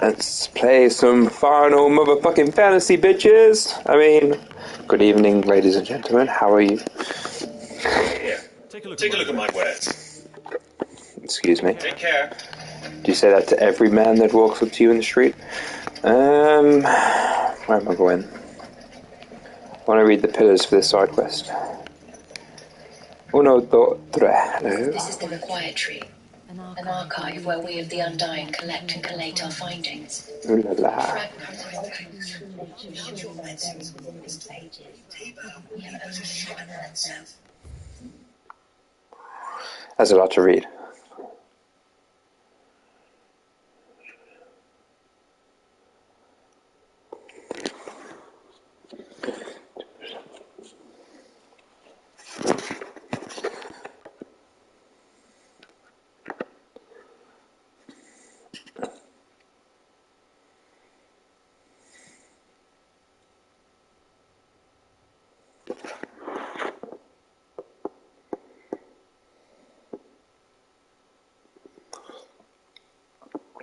Let's play some final motherfucking fantasy, bitches! I mean, good evening, ladies and gentlemen. How are you? Here, take a look at my wares. Excuse me. Take care. Do you say that to every man that walks up to you in the street? Where am I going? I want to read the pillars for this side quest. Uno, dos, tres. Hello. This is the Required Tree, an archive where we of the Undying collect and collate our findings. Ooh la la. That's a lot to read.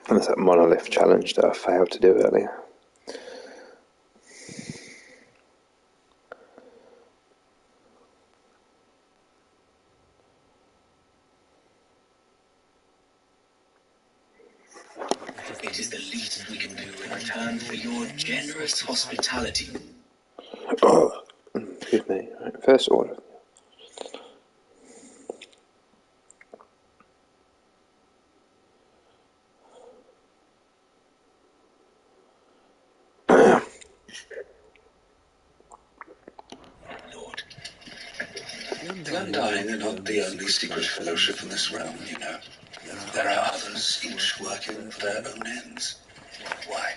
That's that monolith challenge that I failed to do earlier. It is the least we can do in return for your generous hospitality. Oh, excuse me. Right, first order. Lord, the Undying are not the only secret fellowship in this realm, you know. There are others, each working for their own ends. Why,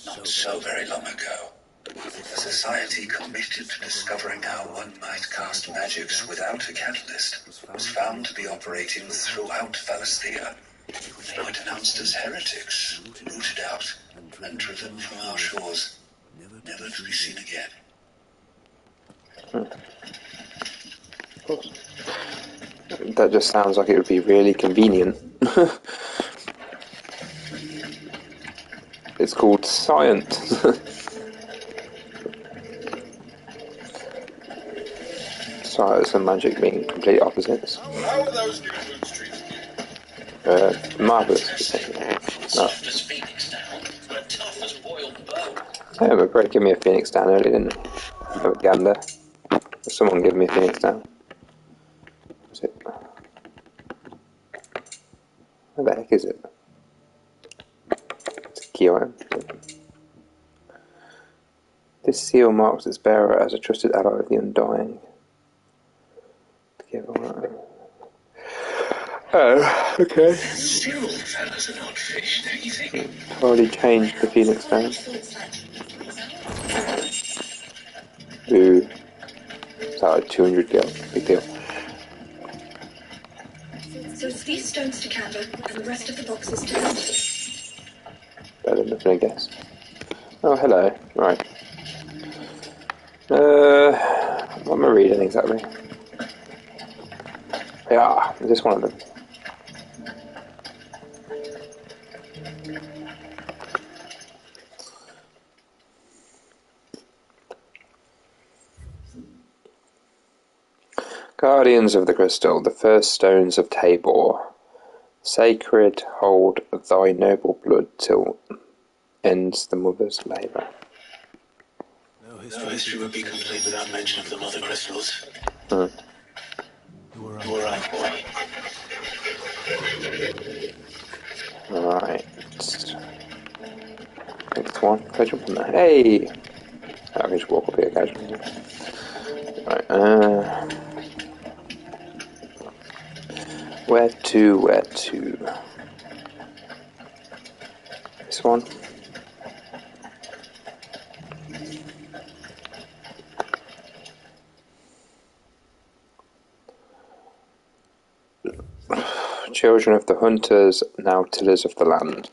not so very long ago, a society committed to discovering how one might cast magics without a catalyst was found to be operating throughout Valisthea. They were denounced as heretics, rooted out, and driven from our shores, never to be seen again. Of course. That just sounds like it would be really convenient. It's called science. Science and magic being complete opposites. How are those new boots treating you? Marvellous. No. Soft as Phoenix down, but tough as boiled bone. Yeah, but Greg gave me a Phoenix down earlier, didn't he? Have a gander. Someone gave me a Phoenix down. What's it? Where the heck is it? It's a key item. This seal marks its bearer as a trusted ally of the Undying. Together. Oh, okay. Still, fellas an odd fish, don't you think? Already changed the Phoenix down. Ooh. It's like 200 gil. Big deal. So it's these stones to canvas and the rest of the boxes to empty. Better than nothing, I guess. Oh, hello. Right. What am I reading exactly? Yeah, is this one of them? Guardians of the Crystal, the first stones of Tabor. Sacred, hold thy noble blood till ends the mother's labour. No history would be complete without mention of the mother crystals. Hmm. You were right, boy. Right. Next one. Can I jump on there? Hey! I can just walk up here casually. Right, where to? This one? Children of the hunters, now tillers of the land,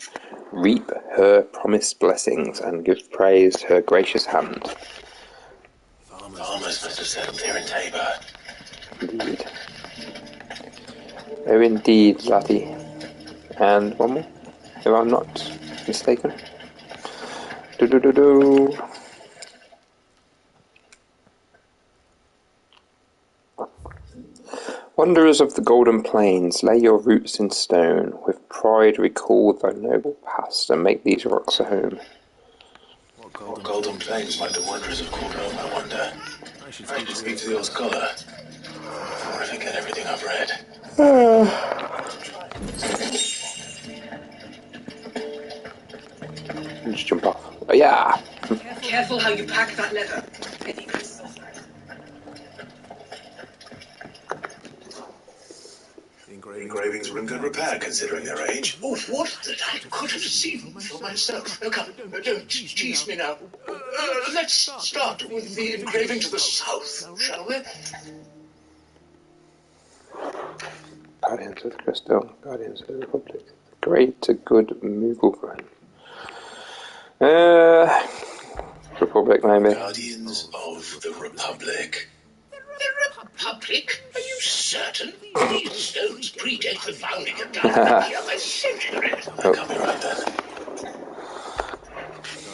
reap her promised blessings and give praise to her gracious hand. Farmers must have settled here in Tabor. Indeed. Oh, indeed, laddie. And one more, if I'm not mistaken. Do. Wanderers of the Golden Plains, lay your roots in stone. With pride recall thy noble past, and make these rocks a home. What golden plains might the wanderers have called home, I wonder? I should speak to the old scholar, before I forget everything I've read. Just jump off. Oh, yeah! Careful how you pack that leather. The engravings were in good repair, considering their age. Oh, what that I could have seen for myself. Come, don't tease me now. Let's start with the engraving to the south, shall we? Guardians of the Crystal, Guardians of the Republic. Great to good Moogle friend. Republic, maybe. Guardians of the Republic. The Republic? Are you certain? These stones predate the founding of Guardians by centuries. That can't be right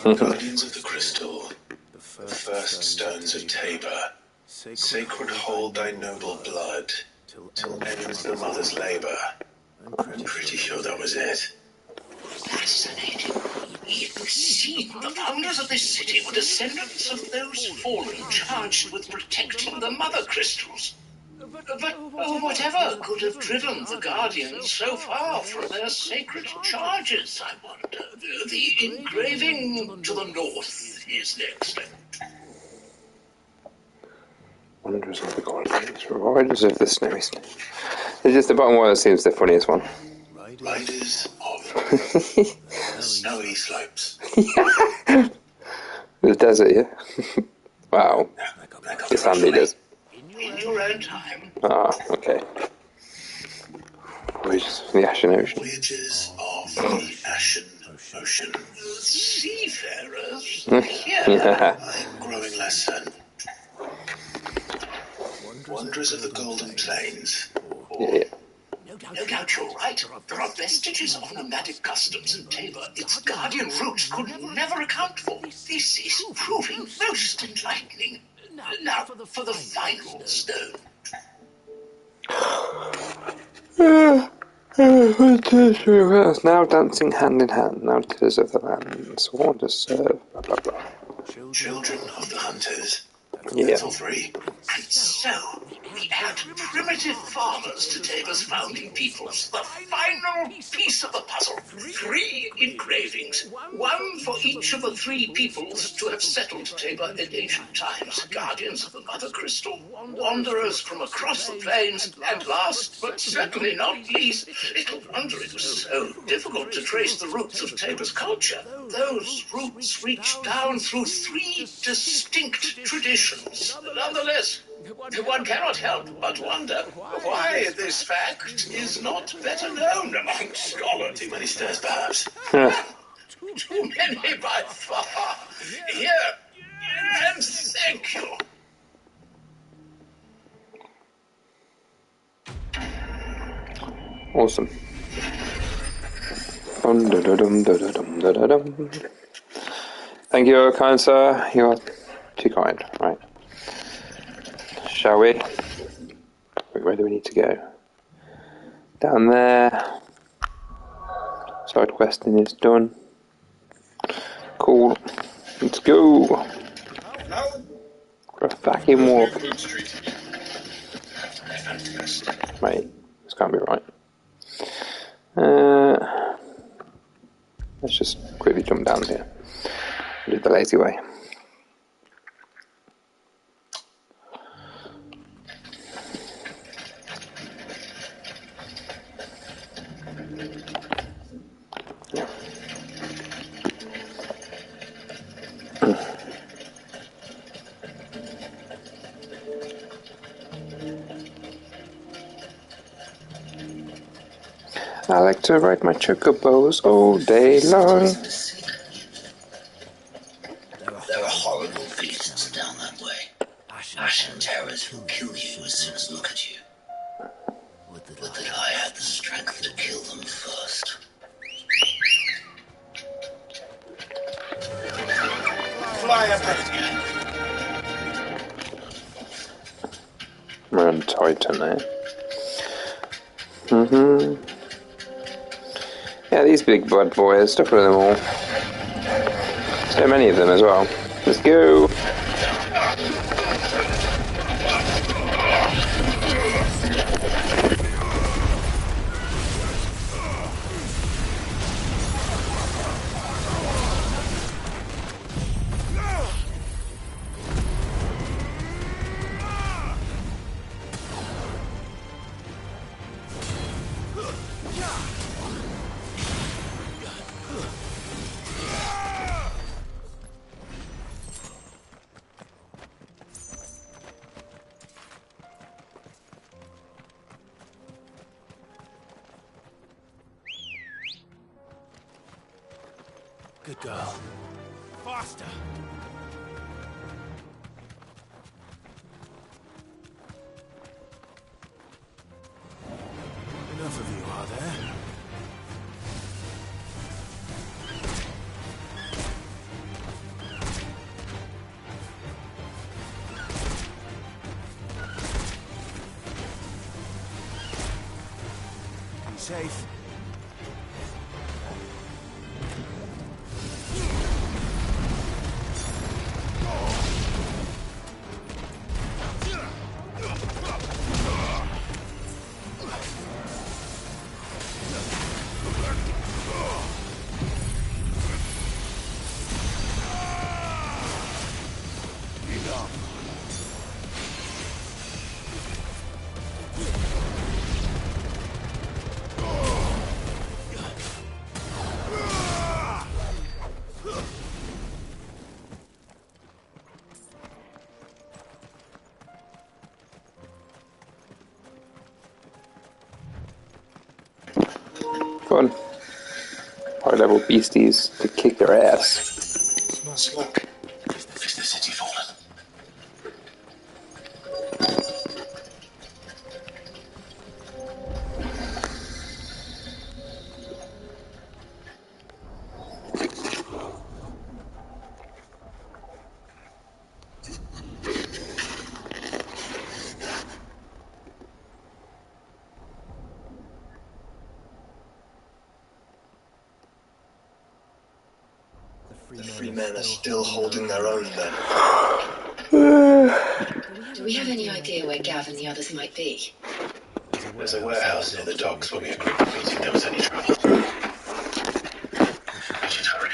then. Guardians of the Crystal. The first stones of Tabor. Sacred hold thy noble blood, till ends the mother's labour. I'm pretty sure that was it. Fascinating. It would seem the founders of this city were descendants of those fallen charged with protecting the mother crystals. But whatever could have driven the Guardians so far from their sacred charges, I wonder? The engraving to the north is next. Wanderers of the Golden Plains, Riders of the Snowy Snow. It's just the bottom one that seems the funniest one. Riders of the snowy slopes. The desert, yeah? Wow. Your family does. In your own time. Ah, okay. Voyages of the Ashen Ocean. Voyages of the Ashen Ocean. Seafarers. Here, I'm growing less certain. Wanderers of the Golden Plains. Yeah. No doubt you're right. There are vestiges of nomadic customs in Tabor its guardian roots could never account for. This is proving most enlightening. Now, for the final stone. Now dancing hand in hand, now tillers of the land, sworn to serve, blah blah blah. Children of the hunters. Yeah. That's all three. And so, we add primitive farmers to Tabor's founding peoples. The final piece of the puzzle. 3 engravings. One for each of the 3 peoples to have settled Tabor in ancient times. Guardians of the Mother Crystal, wanderers from across the plains, and last, but certainly not least, little wonder it was so difficult to trace the roots of Tabor's culture. Those roots reach down through 3 distinct traditions. Nonetheless, one cannot help but wonder why this fact is not better known among scholars. Too many stirs, perhaps. Too many by far. Here, and thank you. Awesome. Dum-da-da-dum-da-da-dum-da-da-dum. Thank you, kind sir. You are too kind. Right. Shall we? Where do we need to go? Down there. Side questing is done. Cool. Let's go. For a fucking walk. Mate, this can't be right. Let's just quickly jump down here. Do it the lazy way. Yeah. I like to ride my chocobos all day long. There are horrible beasts down that way. Ashen terrors who kill you as soon as look at you. Would that I had the strength to kill them first. We're on Titan there. Mm-hmm. Yeah, these big bad boys, stuff with them all. So many of them as well. Let's go! Good girl. Faster! Enough of you, are there? Be safe. Fun. High-level beasties to kick their ass. Smoke. Is the city fallen? The free men are still holding their own then. Do we have any idea where Gav and the others might be? There's a warehouse near the docks when we agreed to meet if there was any trouble. We should hurry.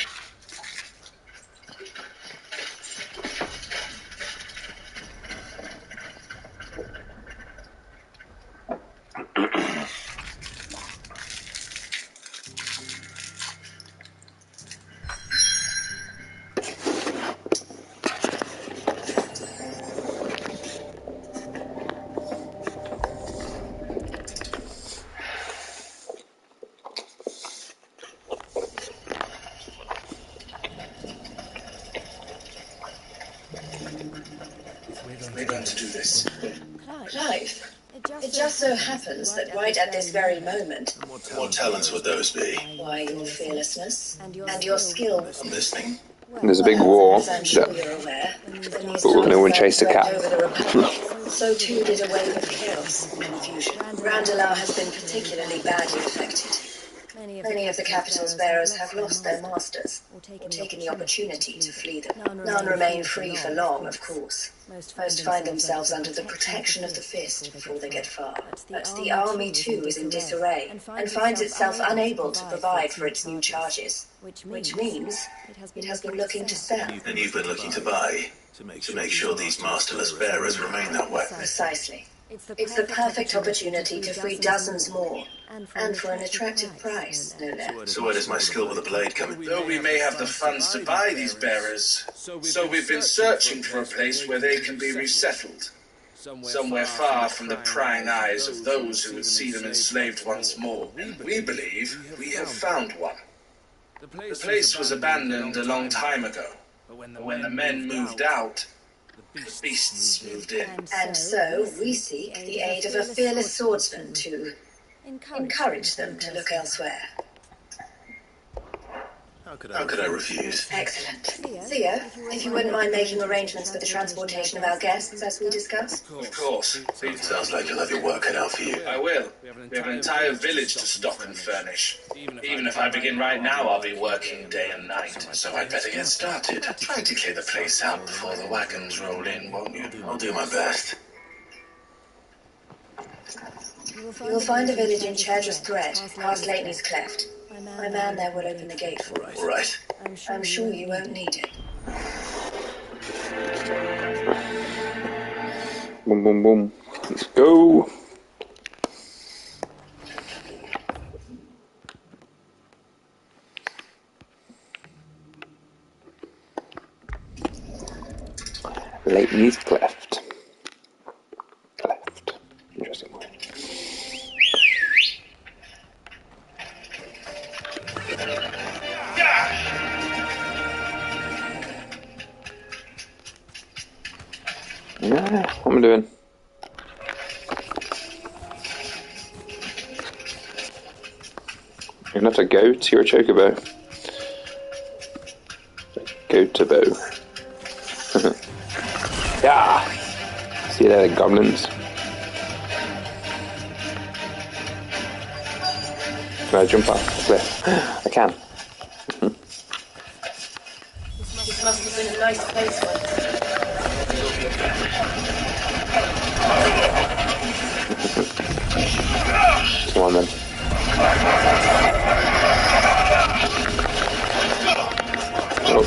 We're going to do this. Clive, it just so happens that right at this very moment, What talents would those be? why your fearlessness and your skill. I'm listening. There's a big war, As I'm sure but you're aware, when you no one chased a cat. over the Republic, so too did a wave of chaos and confusion. Randalau has been particularly badly affected. Many of the capital's bearers have lost their masters, or taken the opportunity to flee them. None remain free for long, of course. Most find themselves under the protection of the Fist before they get far. But the army, too, is in disarray, and finds itself unable to provide for its new charges, which means it has been looking to sell. And you've been looking to buy, to make sure these masterless bearers remain that way. Precisely. It's the perfect opportunity to free dozens more, and for an attractive price, no less. So where does my skill with a blade come in? Though we may have the funds to buy these bearers, so we've been searching for a place where they can be resettled. Somewhere far from the prying eyes of those who would see them enslaved once more. And we believe we have found one. The place was abandoned a long time ago, but when the men moved out, the beasts moved in. And so we seek the aid of a fearless swordsman to encourage them to look elsewhere. How could I refuse? Excellent. Theo, if you wouldn't mind making arrangements for the transportation of our guests as we discussed. Of course. It sounds like you'll have your work cut out for you. I will. We have an entire village to stock and furnish. Even if I begin right now, I'll be working day and night. So I'd better get started. Try to clear the place out before the wagons roll in, won't you? I'll do my best. You will find a village in Chedrus Thread, past Lateney's Cleft. My man there would open the gate for us. All right. I'm sure you won't need it. Boom, boom, boom. Let's go. Lateney's Cleft. Cleft. Interesting. Yeah, what am I doing? You're gonna have to go to your chocobo. Go to bow. Yeah! See you there, goblins. Can I jump off the cliff? I can. This must have been a nice place once. Come on then. Oh.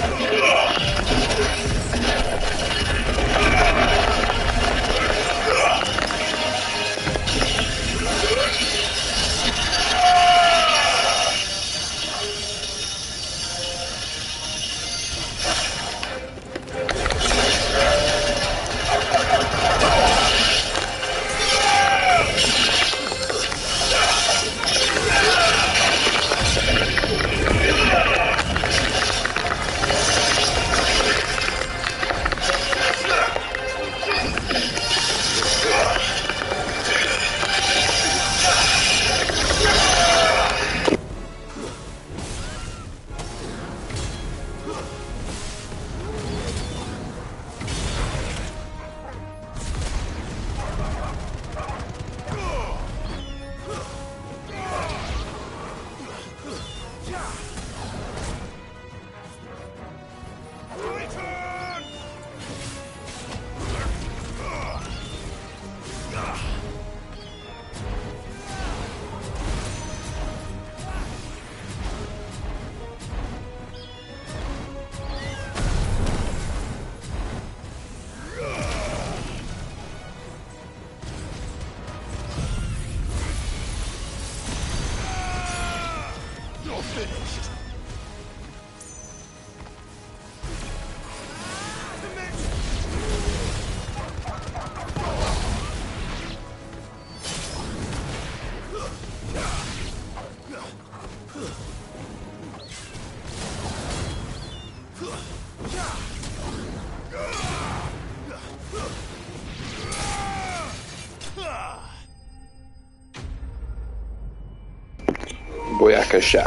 Boyakasha.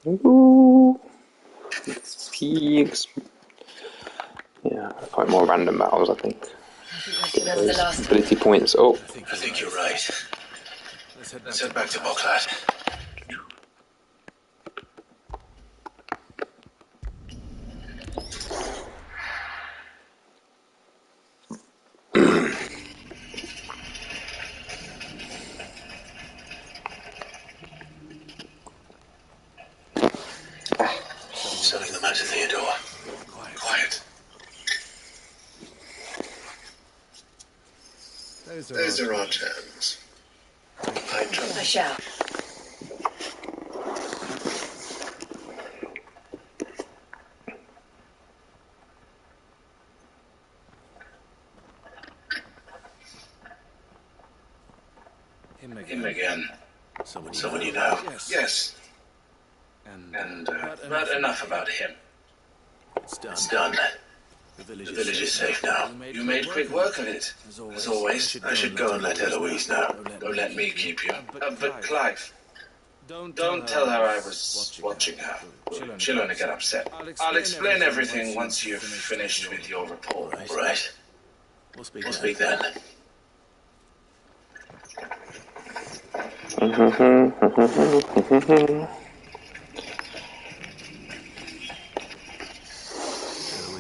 Ooh. Peaks. Yeah, quite more random battles, I think. Get those ability points up. I think you're right. Let's head back to Boklat. Something the matter, Theodore. Quiet. Those are our terms. I shall. Him again. Someone you know? Yes. But enough about him. It's done. The village is safe now. You made quick work of it. As always, I should go and let Eloise know. Don't let me keep you. But Clive, Don't tell her I was watching her. She'll only get upset. I'll explain everything once you've finished with your report. Right. We'll speak then.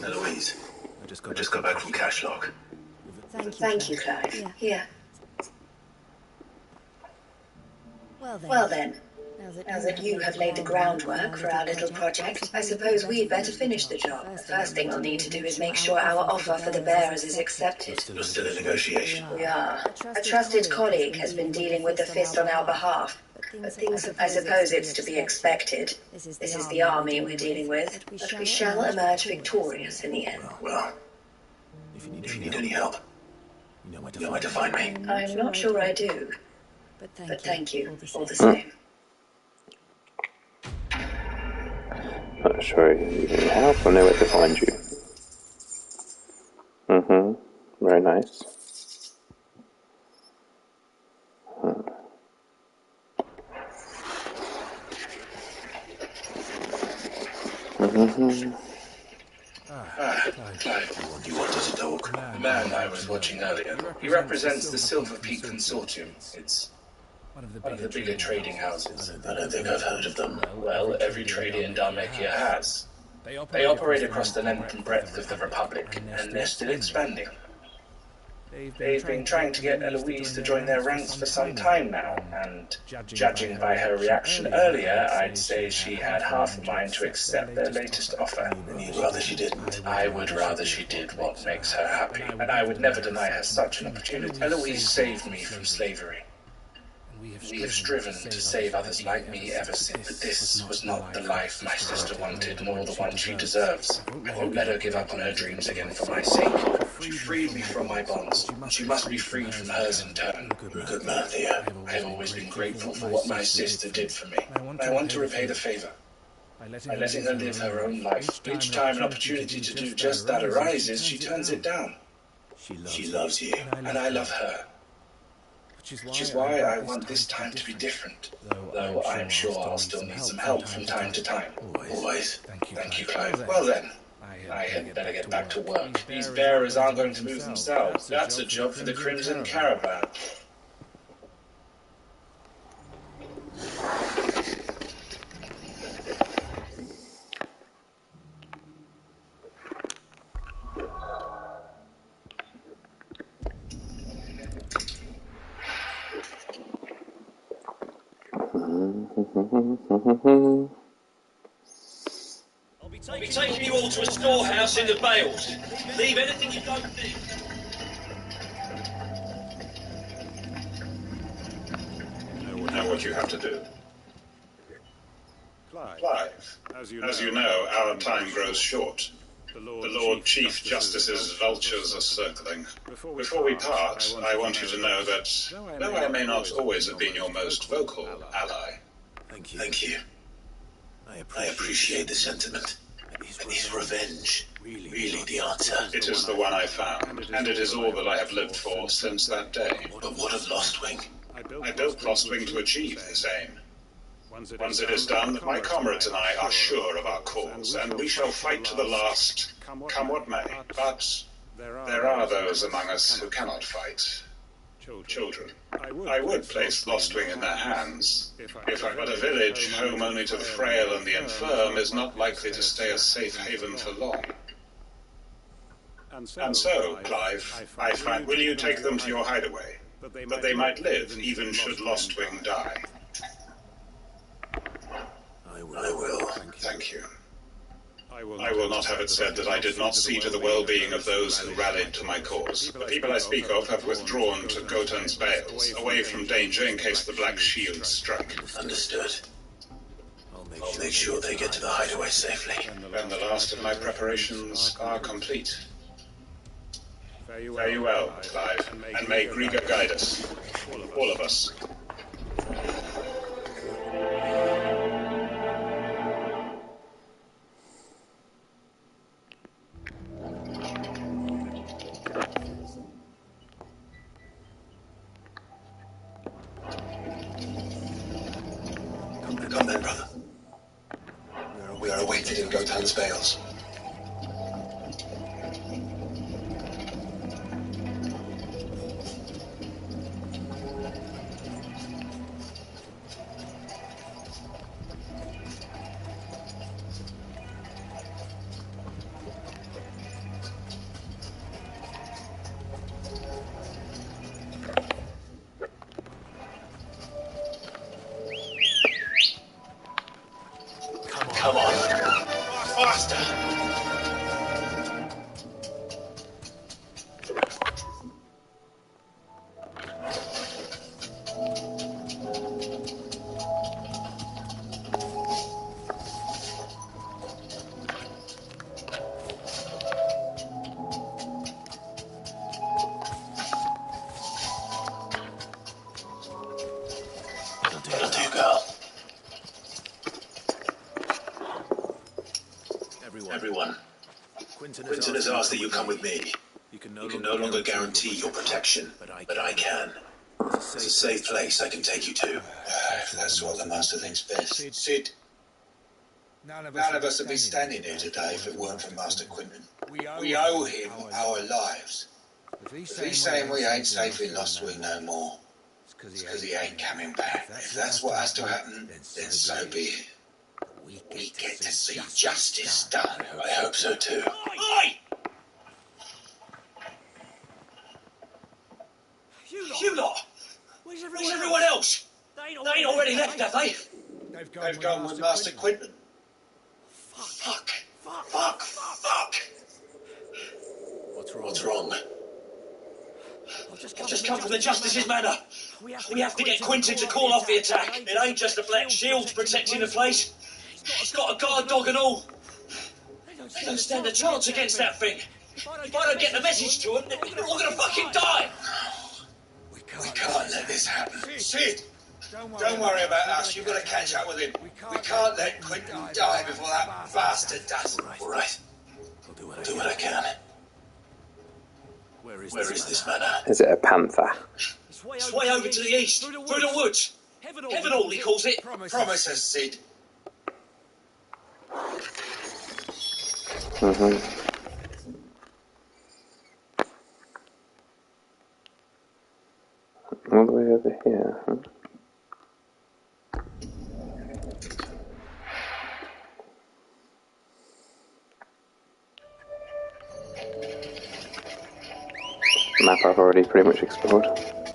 Eloise, I just got back from cash lock. Thank you, Clive. Here. Well then, now that you have laid the groundwork for our little project, I suppose we'd better finish the job. The first thing we'll need to do is make sure our offer for the bearers is accepted. You're still in negotiation. We are. A trusted colleague has been dealing with the Fist on our behalf. But things, I suppose it's to be expected. This is the army we're dealing with. But we shall emerge victorious in the end. Well, if you need any help, you know where to find me. I'm not sure I do. But thank you, all the same. Not sure you need any help. I know where to find you. Very nice. Clive, You wanted to talk? the man I was watching earlier, he represents the Silver Peak Consortium. It's one of the bigger trading houses. I don't think I've heard of them. Well, every trader in Dharmekia has. They operate across the length and breadth of the Republic, and they're still expanding. They've been trying to get Eloise to join their ranks for some time now, and judging by her reaction earlier, I'd say she had half a mind to accept their latest offer. And you'd rather she didn't. I would rather she did what makes her happy, and I would never deny her such an opportunity. Eloise saved me from slavery. We have striven to save others like me ever since, but this was not the life my sister wanted, nor the one she deserves. I won't let her give up on her dreams again for my sake. She freed me from my bonds, and she must be freed from hers in turn. You're a good man, Theo. I have always been grateful for what my sister did for me, and I want to repay the favor by letting her live her own life. Each time an opportunity to do just that arises, she turns it down. She loves you. And I love her. Which is why I want this time to be different, though I'm sure I'll still need some help from time to time. Always. Thank you, Clive. Well then, I had better get back to work. These bearers aren't going to move themselves. That's a job for the Crimson Caravan. I'll be taking you all to a storehouse in the Bales. Leave anything you don't need. Know what you have to do. Clive, as you know, our time grows short. The Lord Chief Justice's vultures are circling. Before we part, I want you to know that, though I may not always have been your most vocal ally, Thank you. I appreciate the sentiment. But is revenge really the answer? it is the one I found, and it is all that I have lived for since that day. But what of Lostwing? I built Lostwing to achieve the same. Once it is done, my comrades and I are sure of our cause, and we shall fight to the last, come what may. But there are those among us who cannot fight. Children. I would place Lostwing in their hands. But a village, home only to the frail and the infirm, is not likely to stay a safe haven for long. And so, Clive, I find, will you take them to your hideaway? That they might live, even should Lostwing die. I will. Thank you. I will not have it said that I did not see to the well-being of those who rallied to my cause. The people I speak of have withdrawn to Gotan's Bales, away from danger in case the Black Shield strike. Understood. I'll make sure they get to the hideaway safely. And the last of my preparations are complete. Fare you well, Clive, and may Griga guide us. All of us. Come then, brother. We are awaited in Gotan's Vales. Come on. Faster! It'll do, girl. Everyone. Quinton has asked that you come with me. You can no longer guarantee your protection, but I can. It's a safe place I can take you to. If that's what the Master thinks best. Sid. None of us would be standing here today if it weren't for Master Quinton. We owe him our lives. If he's saying we ain't safe in Lost Week no more, it's because he ain't coming back. If that's what has to happen, then so be it. We get to see justice done. I hope so too. Oi! You lot! Where's everyone else? They ain't already left, have they? They've gone with Master Quinton. Fuck. What's wrong? I've just come from the Justice's Manor. We have to get Quinton to call off the attack. It ain't just a black shield protecting the place. He's got a guard dog and all. They don't stand a chance against that thing. If I don't get the message to them, they're all gonna fucking die. We can't let this happen. Sid! Don't worry about us. You've got to catch up with him. We can't let Quinton die before that bastard does. All right. I'll do what I can. Where is this manor? Is it a panther? It's way over to the east, through the woods. Heavenall, he calls it. Promise us, Sid. All the way over here, huh? Map I've already pretty much explored.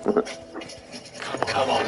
Come on.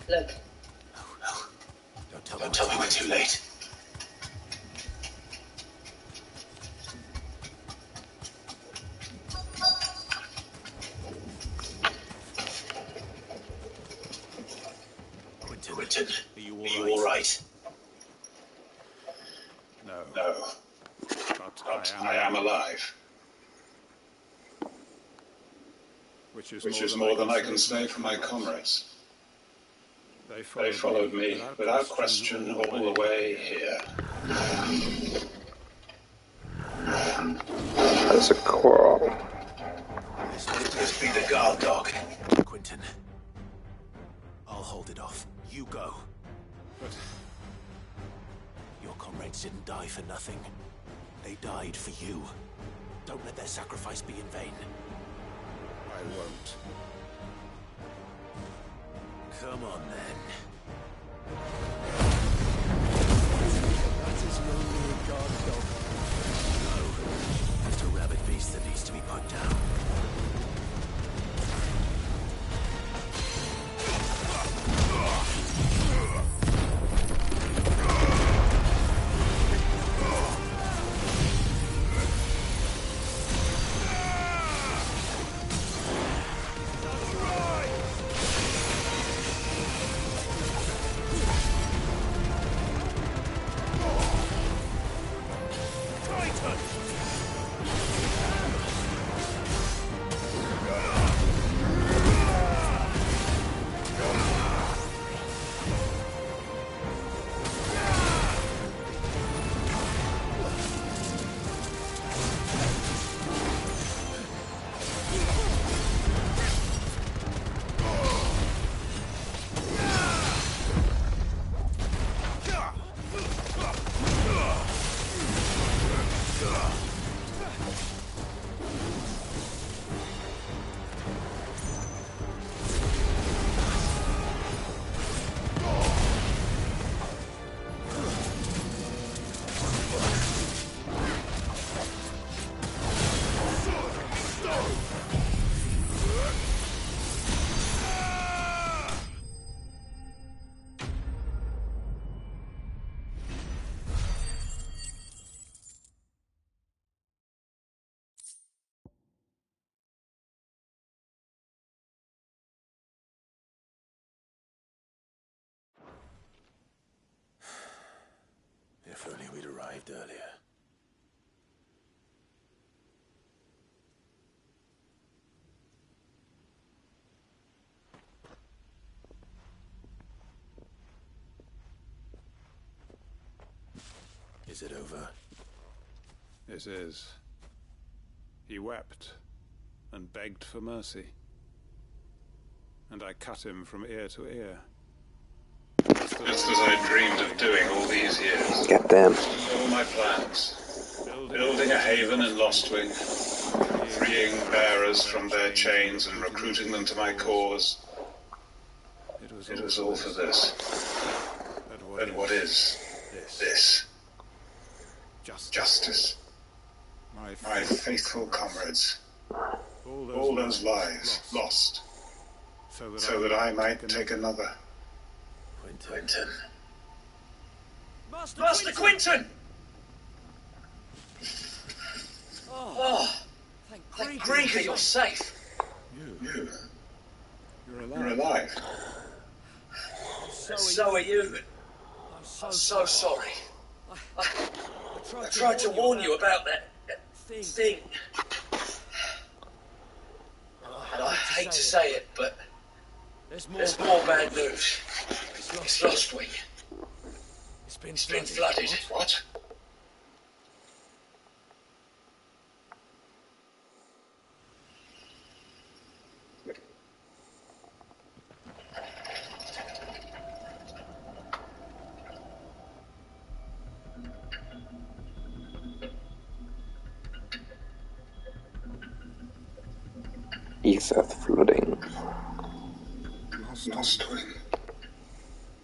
Look. Don't tell me we're too late. Quinton, are you all right? No. But I am alive. Which is more than I can say for my comrades. They followed me without question all the way here. That's a quarrel. This be the guard dog. Quinton, I'll hold it off. You go. But your comrades didn't die for nothing. They died for you. Don't let their sacrifice be in vain. I won't. Come on, then. That is only a guard dog. No, just a rabid beast that needs to be put down. arrived earlier. Is it over? It is. He wept and begged for mercy. And I cut him from ear to ear. Just as I dreamed of doing all these years. Get them. All my plans. Building a haven in Lostwing. Freeing bearers from their chains and recruiting them to my cause. It was all for this. But what is this? Justice. My faithful comrades. All those lives lost. So that I might take another. Quentin. Master Quentin! Oh, thank Grieger, you're safe. You're alive. So are you. I'm so sorry. I tried to warn you about that thing. And I hate to say it, but there's more bad news. It's Lostwing. It's been flooded. What? Ether flooding. Lostwing.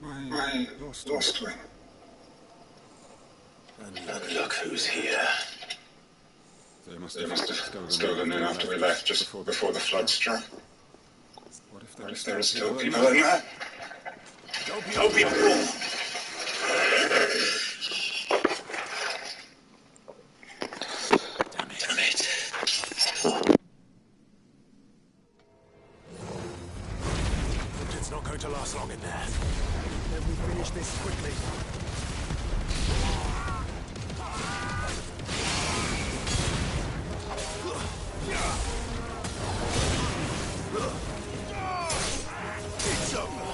My Lostwing. And look who's here. They must have stolen in after we left, just before the flood struck. What if there are still people in there? Don't be a fool. Damn it. It's not going to last long in there. Let me finish this quickly. It's over.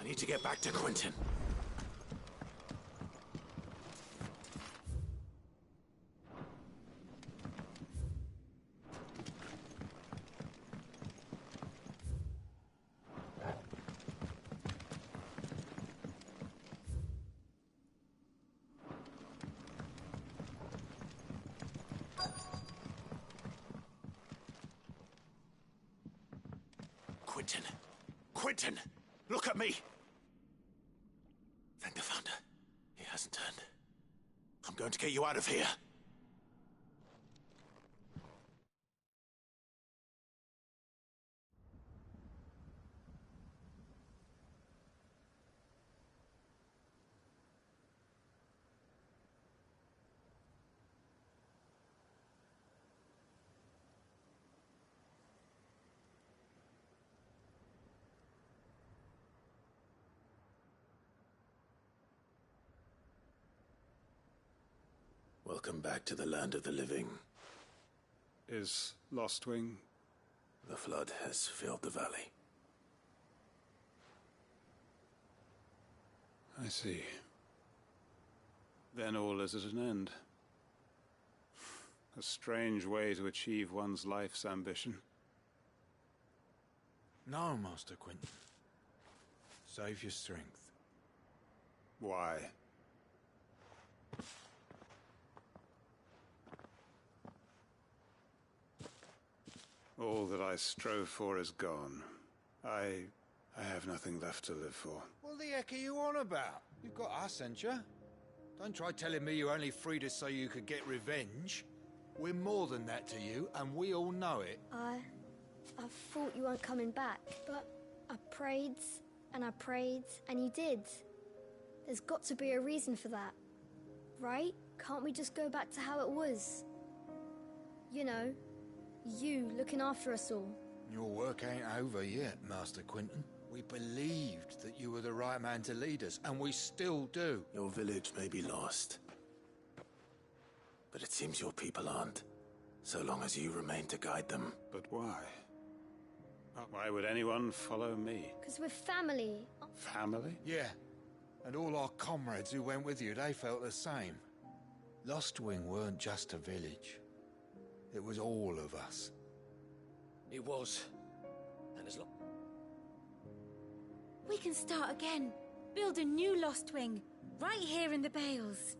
I need to get back to Quentin. Quentin. Quentin! Look at me! Thank the Founder. He hasn't turned. I'm going to get you out of here. Welcome back to the land of the living. Is Lostwing? The flood has filled the valley. I see. Then all is at an end. A strange way to achieve one's life's ambition. No, Master Quentin. Save your strength. Why? All that I strove for is gone. I have nothing left to live for. What the heck are you on about? You've got us, ain't you? Don't try telling me you're only freed us so you could get revenge. We're more than that to you, and we all know it. I thought you weren't coming back, but I prayed, and you did. There's got to be a reason for that, right? Can't we just go back to how it was? You know, you looking after us all. Your work ain't over yet, Master Quentin. We believed that you were the right man to lead us, and we still do. Your village may be lost, but it seems your people aren't, so long as you remain to guide them. But why? Why would anyone follow me? Because we're family. Family? Yeah, and all our comrades who went with you, they felt the same. Lostwing weren't just a village. It was all of us. It was. And as long... We can start again. Build a new Lostwing. Right here in the Bales.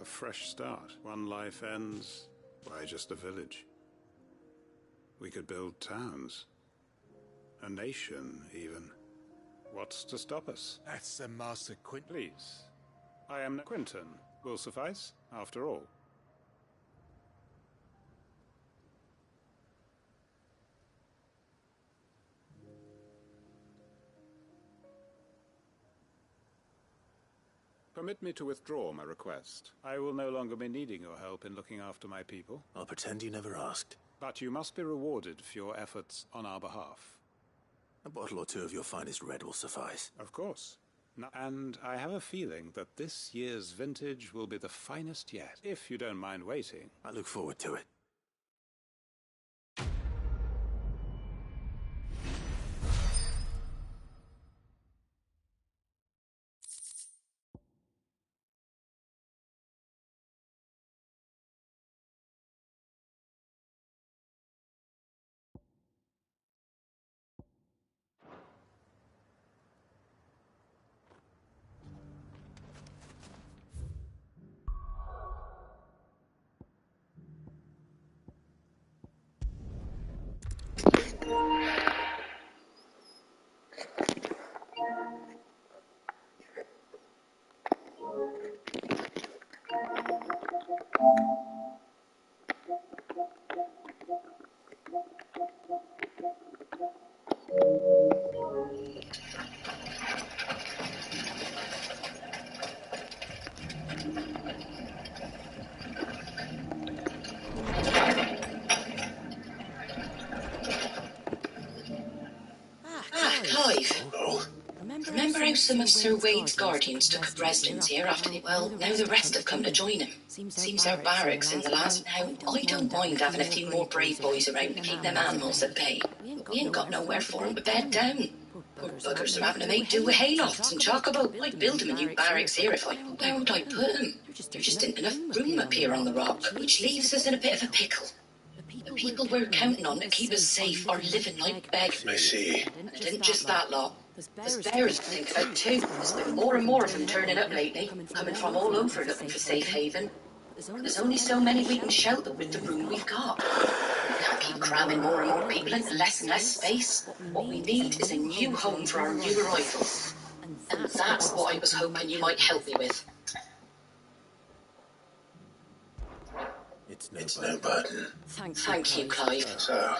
A fresh start. One life ends. Why just a village? We could build towns. A nation, even. What's to stop us? That's the Master Quentin. Please. I am Quentin. Will suffice, after all. Permit me to withdraw my request. I will no longer be needing your help in looking after my people. I'll pretend you never asked. But you must be rewarded for your efforts on our behalf. A bottle or two of your finest red will suffice. Of course. And I have a feeling that this year's vintage will be the finest yet, if you don't mind waiting. I look forward to it. Remember how some of Sir Wade's guardians took up residence here after well, now the rest have come to join him. Seems our barracks in the last... Now, I don't mind having a few more brave boys around to keep them animals at bay. But we ain't got nowhere for 'em to bed down. Poor buggers are having to make do with haylofts and chocobo. I'd build 'em a new barracks here if I... Where would I put 'em? There just isn't enough room up here on the rock, which leaves us in a bit of a pickle. The people we're counting on to keep us safe are living like beggars. I see. And it isn't just that lot. There's bears to think about too. There's been more and more of them turning up lately, coming from all over looking for safe haven. There's only so many we can shelter with the room we've got. We can't keep cramming more and more people into less and less space. What we need is a new home for our new arrivals. And that's what I was hoping you might help me with. It's no burden. Thank you, Clive. So,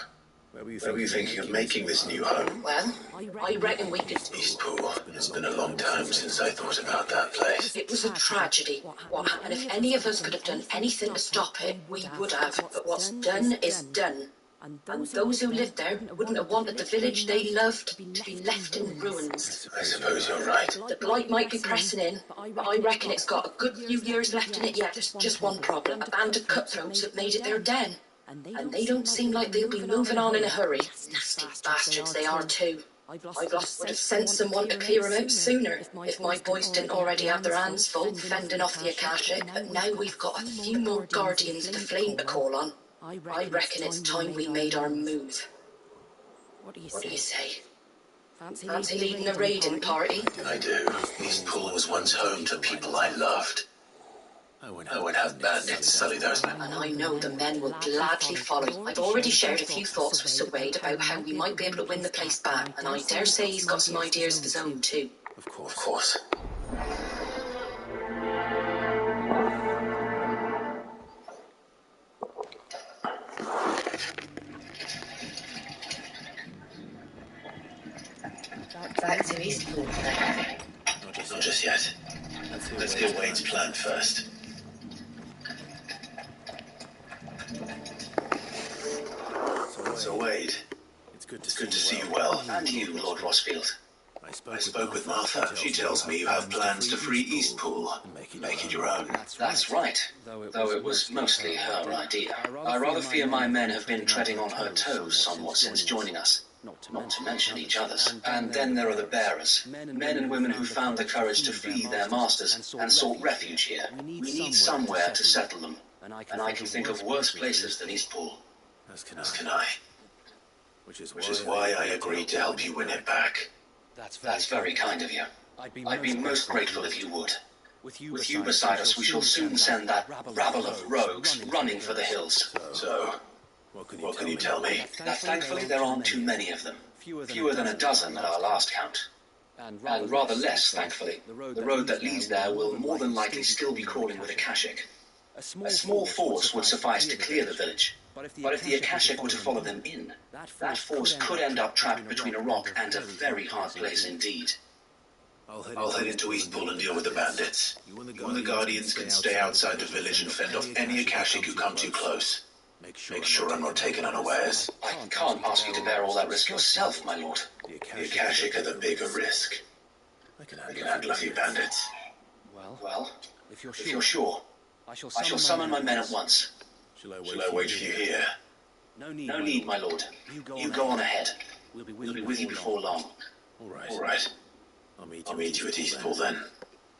where were you thinking of making this new home? Well, I reckon we could... Eastpool. It's been a long time since I thought about that place. It was a tragedy, what happened. If any of us could have done anything to stop it, we would have. But what's done is done. And those who lived there wouldn't have wanted the village they loved to be left in ruins. I suppose you're right. The blight might be pressing in, but I reckon it's got a good few years left in it yet. There's just one problem. A band of cutthroats have made it their den. And they don't seem like they'll be moving on in a hurry. Nasty bastards they are too. I've lost would have sent someone to clear them out sooner, if my boys didn't already have their hands full fending off the Akashic. But now we've got a few more guardians of the flame to call on. I reckon it's time we made our move. What do you say? Fancy leading a raiding party? I do. Eastpool was once home to people I loved. I would have bandits sully those men. And I know the men will gladly follow. I've already shared a few thoughts with Sir Wade about how we might be able to win the place back, and I dare say he's got some ideas of his own too. Of course. Back to Eastpool then. Not just yet. Let's get Wade's plan first. So Wade, it's good to see you well. And you, Lord Rossfield. I spoke with Martha. She tells me you have plans to free Eastpool and make it your own. That's right, though it was mostly her idea. I rather fear my men have been treading on her toes somewhat since joining us. Not to mention each other's. And then there are the bearers, men and women who found the courage to flee their masters and sought refuge here. We need somewhere to settle them, and I can think of worse places than Eastpool. As can I. Which is why I agreed to help you win it back. That's very kind of you. I'd be most grateful if you would. With you beside us, we shall soon send that rabble of rogues running for the hills. So, what can you tell me? That thankfully there aren't too many of them. Fewer than a dozen at our last count. And rather less, thankfully. The road that leads there will more than likely still be crawling with Akashic. A small force would suffice to clear the village. But if the Akashic were to follow them in, that force could end up trapped between a rock and a very hard place indeed. I'll head into Eastpool and deal with the bandits. You and the Guardians can stay outside the village and fend off any Akashic who come too close. Make sure I'm not taken unawares. I can't ask you to bear all that risk yourself, my lord. The Akashic are the bigger risk. I can handle a few bandits. Well, if you're sure, I shall summon my men at once. Shall I wait for you here? No need, my lord. You go on ahead. We'll be with you before long. All right. I'll meet you at Eastpool then.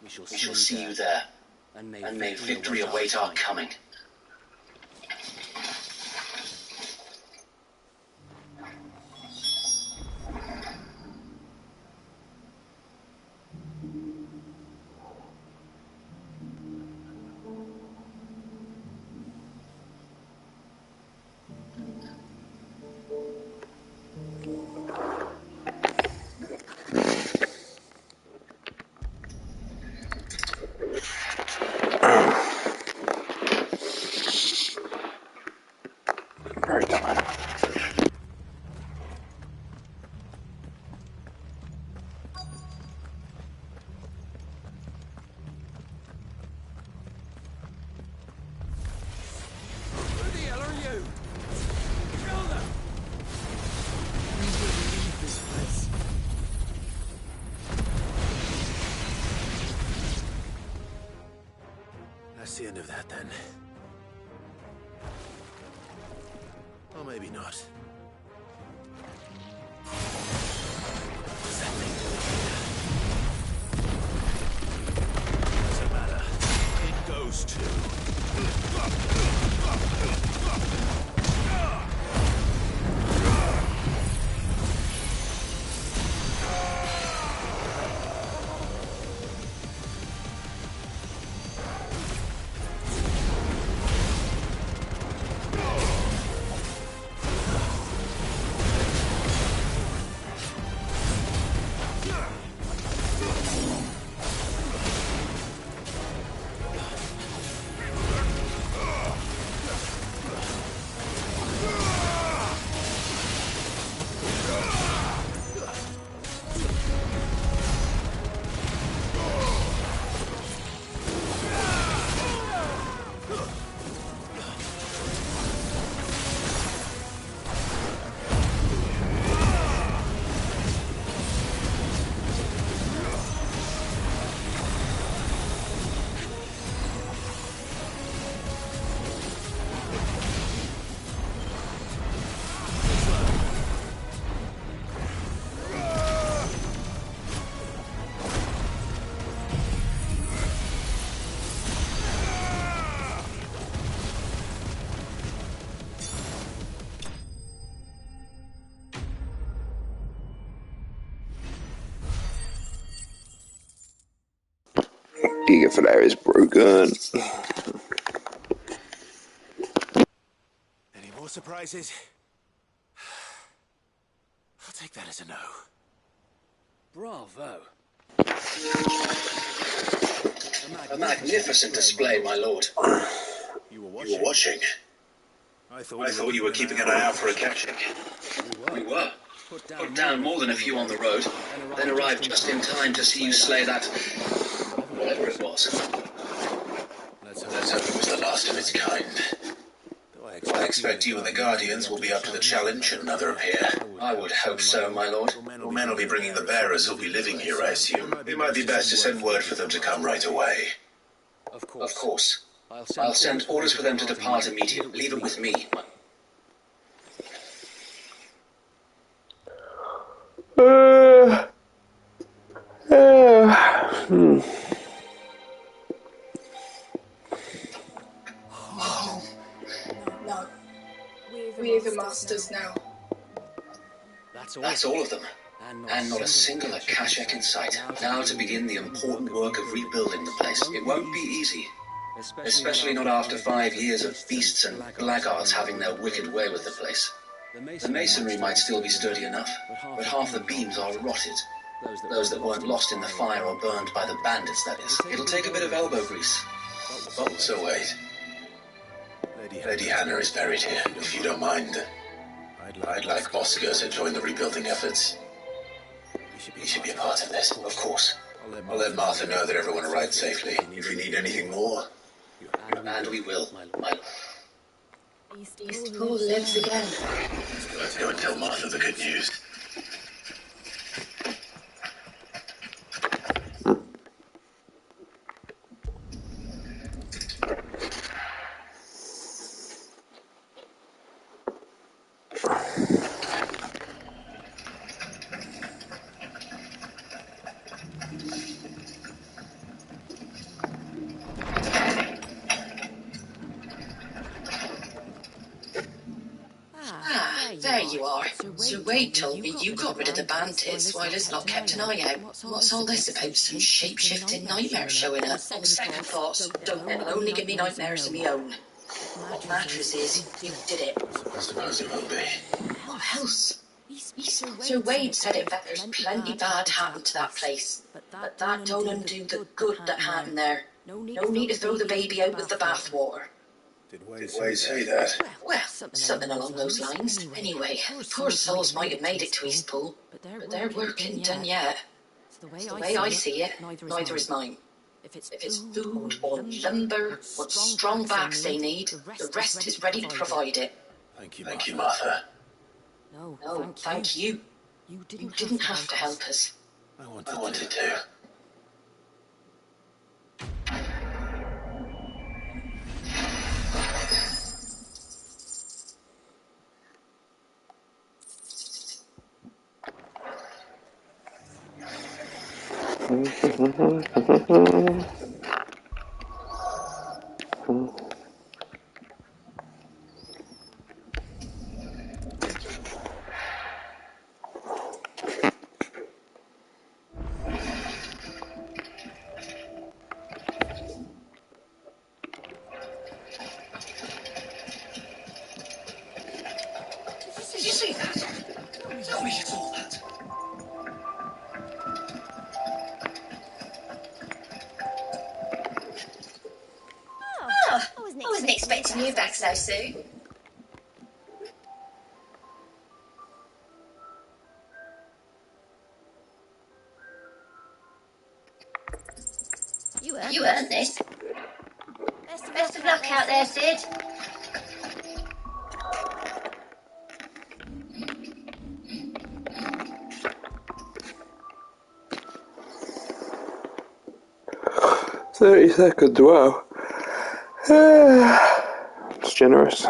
We shall see you there. And may victory await our coming. Very tired. Who the hell are you? Kill them! We will leave this place. That's the end of that, then. Or maybe not. What's that thing doing here? Doesn't matter. It goes to... Gigaflare is broken. Any more surprises? I'll take that as a no. Bravo. A magnificent display, my lord. You were You were watching. I I thought you were keeping an eye out for a catching. We were. Put down more than a few on the road, then arrived just in time to see you slay that... whatever it was. Let's hope it was the last of its kind. I expect you and the Guardians will be up to the challenge should another appear. I would hope so, my lord. Your men will be bringing the bearers who'll be living here, I assume. It might be best to send word for them to come right away. Of course. I'll send orders for them to depart immediately. Leave it with me. No. We're the masters now. That's all of them. And not a single Akashic in sight. Now to begin the important work of rebuilding the place. It won't be easy. Especially not after 5 years of beasts and blackguards having their wicked way with the place. The masonry might still be sturdy enough, but half the beams are rotted. Those that weren't lost in the fire or burned by the bandits, that is. It'll take a bit of elbow grease. But so wait. Lady Hannah is buried here, if you don't mind. I'd like Oscar to join the rebuilding efforts. He should be a part of this, of course. I'll let Martha know that everyone arrived safely. If we need anything more, and we will, my lord. Eastpool lives again. Let's go and tell Martha the good news. There you are. Sir Wade told me you got rid of the bandits while his lot kept an eye out. What's all this about some shape-shifting nightmare showing up? On second thoughts, don't it'll only give me nightmares of me own. What matters is, you did it. I suppose it will be. What else? Sir Wade said it that there's plenty bad happened to that place. But that don't undo the good that happened there. No need to throw the baby out with the bathwater. Did Wade say that? Well, something along those lines. Anyway, poor souls might have made it to Eastpool, but their work isn't done yet. It's the way I see it, neither is mine. If it's food or lumber or strong backs they need, the rest is ready to provide it. Thank you, Martha. No, thank you. You didn't have to help us. I wanted to. Did you see that? Tell me you saw that. Oh, I wasn't expecting you back so soon. You earned this. Best of luck out there, Sid. "30 seconds, wow. It's generous.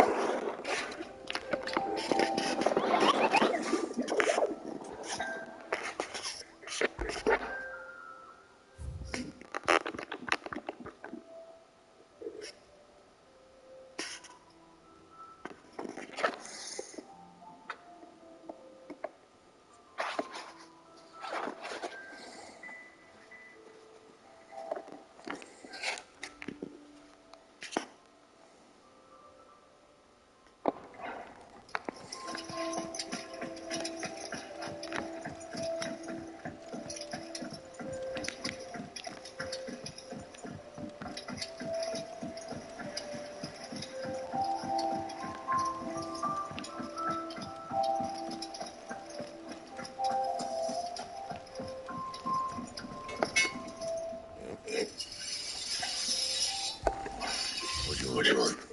What do you want?